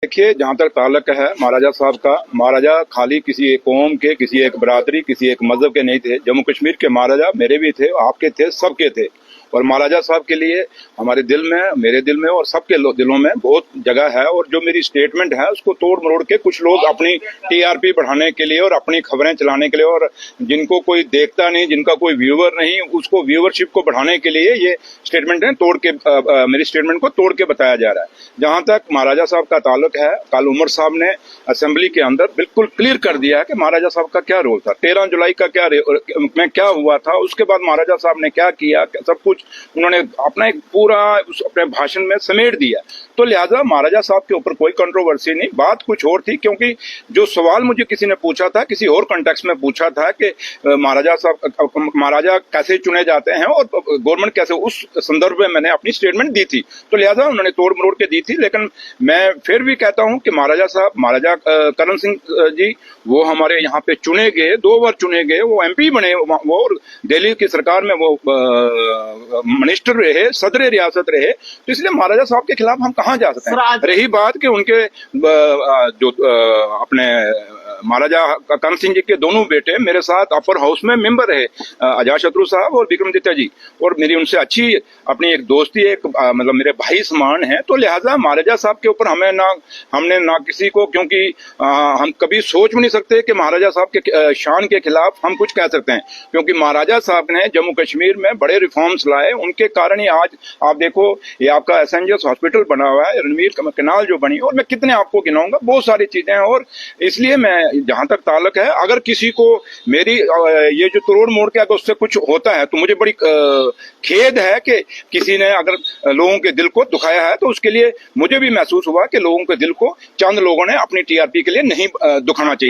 देखिए, जहाँ तक ताल्लुक है महाराजा साहब का, महाराजा खाली किसी एक कौम के, किसी एक बरादरी, किसी एक मजहब के नहीं थे। जम्मू कश्मीर के महाराजा मेरे भी थे, आपके थे, सबके थे। और महाराजा साहब के लिए हमारे दिल में, मेरे दिल में और सबके दिलों में बहुत जगह है। और जो मेरी स्टेटमेंट है उसको तोड़ मरोड़ के कुछ लोग अपनी टीआरपी बढ़ाने के लिए और अपनी खबरें चलाने के लिए, और जिनको कोई देखता नहीं, जिनका कोई व्यूअर नहीं, उसको व्यूअरशिप को बढ़ाने के लिए ये स्टेटमेंट है तोड़ के मेरी स्टेटमेंट को तोड़ के बताया जा रहा है। जहां तक महाराजा साहब का ताल्लुक है, कल उमर साहब ने असेंबली के अंदर बिल्कुल क्लियर कर दिया है कि महाराजा साहब का क्या रोल था, 13 जुलाई का में क्या हुआ था, उसके बाद महाराजा साहब ने क्या किया, सब कुछ उन्होंने अपना एक पूरा अपने भाषण में समेट दिया। तो लिहाजा महाराजा साहब के ऊपर कोई कंट्रोवर्सी नहीं, बात कुछ और थी। क्योंकि जो सवाल मुझे किसी ने पूछा था, किसी और कंटेक्स्ट में पूछा था कि महाराजा कैसे चुने जाते हैं और गवर्नमेंट कैसे, उस संदर्भ में मैंने अपनी स्टेटमेंट दी थी। तो लिहाजा उन्होंने तोड़ मरोड़ के दी थी। लेकिन मैं फिर भी कहता हूं कि महाराजा साहब, महाराजा करण सिंह जी, वो हमारे यहाँ पे चुने गए, 2 बार चुने गए, वो एमपी बने, वो दिल्ली की सरकार में वो मिनिस्टर रहे, सदर रियासत रहे। तो इसलिए महाराजा साहब के खिलाफ हम कहाँ जा सकते हैं। रही बात कि उनके जो अपने महाराजा करण सिंह जी के दोनों बेटे मेरे साथ अपर हाउस में मेंबर रहे, अजातशत्रु साहब और विक्रमादित्य जी, और मेरी उनसे अच्छी अपनी एक दोस्ती, एक मतलब मेरे भाई समान है। तो लिहाजा महाराजा साहब के ऊपर हमने ना किसी को, क्योंकि हम कभी सोच भी नहीं सकते कि महाराजा साहब के शान के खिलाफ हम कुछ कह सकते हैं। क्योंकि महाराजा साहब ने जम्मू कश्मीर में बड़े रिफॉर्म्स लाए, उनके कारण ही आज आप देखो ये आपका एसएनजेएस हॉस्पिटल बना हुआ है, रणवीर कैनाल जो बनी, और मैं कितने आपको गिनाऊंगा, बहुत सारी चीजें हैं। और इसलिए मैं, जहां तक ताल्लुक है, अगर किसी को मेरी ये जो तोड़ मोड़ के अगर उससे कुछ होता है तो मुझे बड़ी खेद है कि किसी ने अगर लोगों के दिल को दुखाया है। तो उसके लिए मुझे भी महसूस हुआ कि लोगों के दिल को चंद लोगों ने अपनी टीआरपी के लिए नहीं दुखाना चाहिए।